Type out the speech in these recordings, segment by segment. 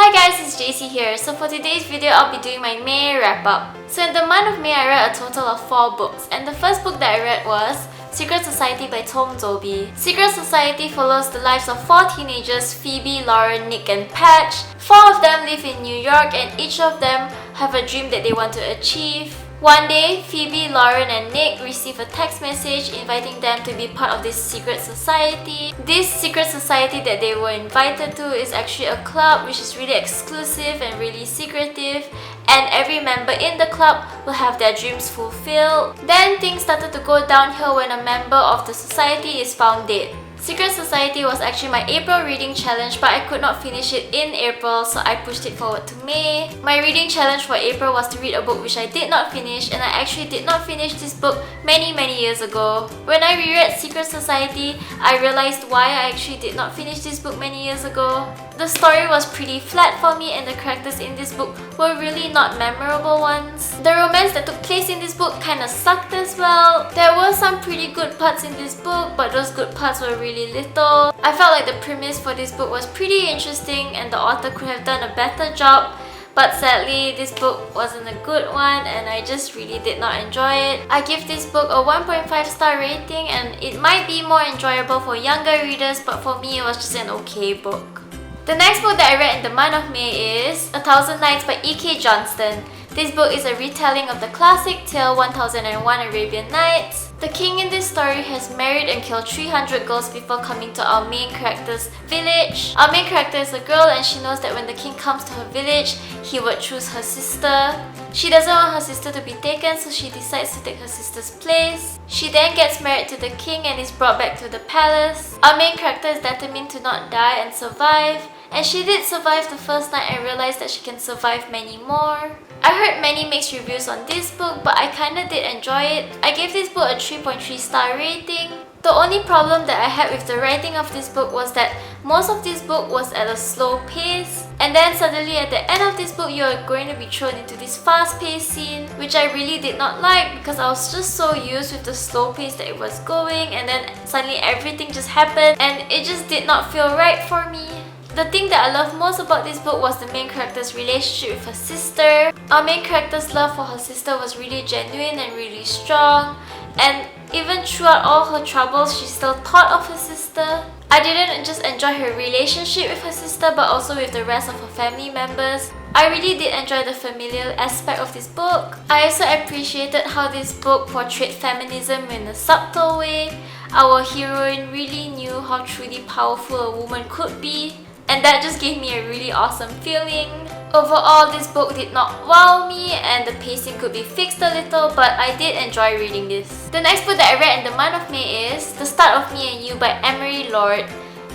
Hi guys, it's JC here. So for today's video, I'll be doing my May wrap up. So in the month of May, I read a total of 4 books, and the first book that I read was Secret Society by Dolby. Secret Society follows the lives of 4 teenagers, Phoebe, Lauren, Nick and Patch. 4 of them live in New York and each of them have a dream that they want to achieve. One day, Phoebe, Lauren and Nick receive a text message inviting them to be part of this secret society. This secret society that they were invited to is actually a club which is really exclusive and really secretive, and every member in the club will have their dreams fulfilled. Then things started to go downhill when a member of the society is found dead. Secret Society was actually my April reading challenge, but I could not finish it in April, so I pushed it forward to May. My reading challenge for April was to read a book which I did not finish, and I actually did not finish this book many years ago. When I reread Secret Society, I realized why I actually did not finish this book many years ago. The story was pretty flat for me and the characters in this book were really not memorable ones. The romance that took place in this book kinda sucked as well. There were some pretty good parts in this book, but those good parts were really little. I felt like the premise for this book was pretty interesting and the author could have done a better job. But sadly, this book wasn't a good one and I just really did not enjoy it. I give this book a 1.5 star rating and it might be more enjoyable for younger readers, but for me it was just an okay book. The next book that I read in the month of May is 1000 Nights by E.K. Johnston. This book is a retelling of the classic tale 1001 Arabian Nights. The king in this story has married and killed 300 girls before coming to our main character's village. Our main character is a girl and she knows that when the king comes to her village, he would choose her sister. She doesn't want her sister to be taken, so she decides to take her sister's place. She then gets married to the king and is brought back to the palace. Our main character is determined to not die and survive. And she did survive the first night and realized that she can survive many more. I heard many mixed reviews on this book, but I kinda did enjoy it. I gave this book a 3.3 star rating. The only problem that I had with the writing of this book was that most of this book was at a slow pace, and then suddenly at the end of this book you are going to be thrown into this fast-paced scene, which I really did not like because I was just so used with the slow pace that it was going, and then suddenly everything just happened and it just did not feel right for me. The thing that I loved most about this book was the main character's relationship with her sister. Our main character's love for her sister was really genuine and really strong, and even throughout all her troubles, she still thought of her sister. I didn't just enjoy her relationship with her sister, but also with the rest of her family members. I really did enjoy the familial aspect of this book. I also appreciated how this book portrayed feminism in a subtle way. Our heroine really knew how truly powerful a woman could be, and that just gave me a really awesome feeling. Overall, this book did not wow me and the pacing could be fixed a little, but I did enjoy reading this. The next book that I read in the month of May is The Start of Me and You by Emery.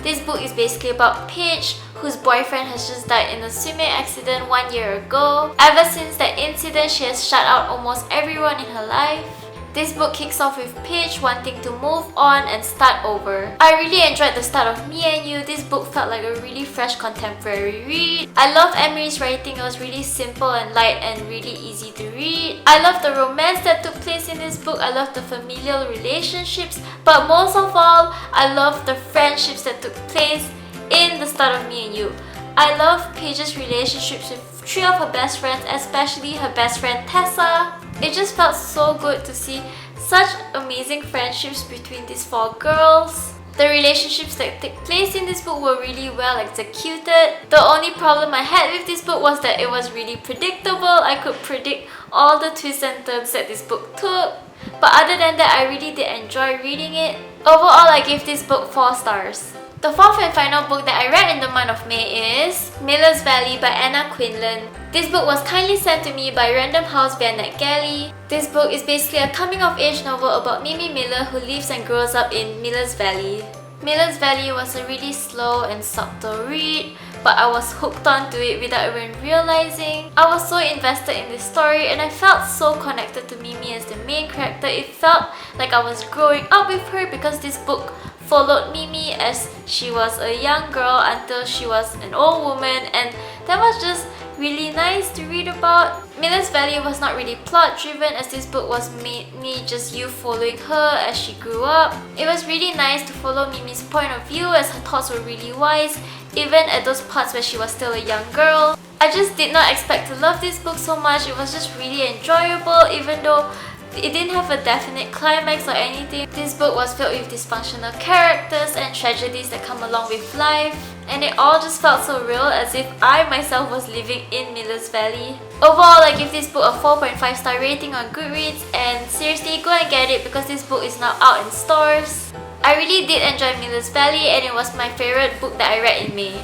This book is basically about Paige, whose boyfriend has just died in a swimming accident 1 year ago. Ever since that incident, she has shut out almost everyone in her life. This book kicks off with Paige wanting to move on and start over. I really enjoyed The Start of Me and You. This book felt like a really fresh contemporary read. I love Emery's writing. It was really simple and light and really easy to read. I love the romance that took place in this book. I love the familial relationships, but most of all, I love the friendships that took place in The Start of Me and You. I love Paige's relationships with 3 of her best friends, especially her best friend Tessa. It just felt so good to see such amazing friendships between these 4 girls. The relationships that take place in this book were really well executed. The only problem I had with this book was that it was really predictable. I could predict all the twists and turns that this book took. But other than that, I really did enjoy reading it. Overall, I gave this book 4 stars. The 4th and final book that I read in the month of May is Miller's Valley by Anna Quindlen. This book was kindly sent to me by Random House via NetGalley. This book is basically a coming-of-age novel about Mimi Miller who lives and grows up in Miller's Valley. Miller's Valley was a really slow and subtle read, but I was hooked onto it without even realizing. I was so invested in this story and I felt so connected to Mimi as the main character. It felt like I was growing up with her because this book followed Mimi as she was a young girl until she was an old woman, and that was just really nice to read about. Miller's Valley was not really plot driven as this book was mainly just you following her as she grew up. It was really nice to follow Mimi's point of view as her thoughts were really wise. even at those parts where she was still a young girl. I just did not expect to love this book so much. It was just really enjoyable, even though it didn't have a definite climax or anything. This book was filled with dysfunctional characters and tragedies that come along with life, and it all just felt so real, as if I myself was living in Miller's Valley. Overall, I give this book a 4.5 star rating on Goodreads, and seriously, go and get it because this book is now out in stores. I really did enjoy Miller's Valley, and it was my favorite book that I read in May.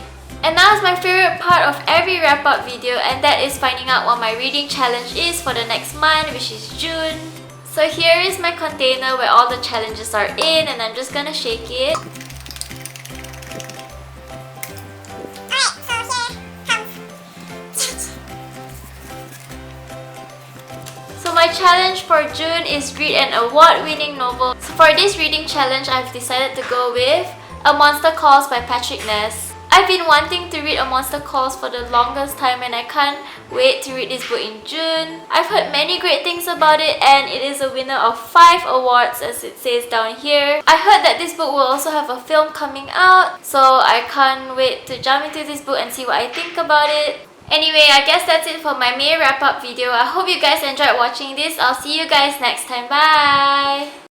And now is my favorite part of every wrap-up video, and that is finding out what my reading challenge is for the next month, which is June. So here is my container where all the challenges are in, and I'm just gonna shake it. So my challenge for June is read an award-winning novel. So for this reading challenge, I've decided to go with A Monster Calls by Patrick Ness. I've been wanting to read A Monster Calls for the longest time, and I can't wait to read this book in June. I've heard many great things about it, and it is a winner of 5 awards, as it says down here. I heard that this book will also have a film coming out, so I can't wait to jump into this book and see what I think about it. Anyway, I guess that's it for my May wrap-up video. I hope you guys enjoyed watching this. I'll see you guys next time. Bye!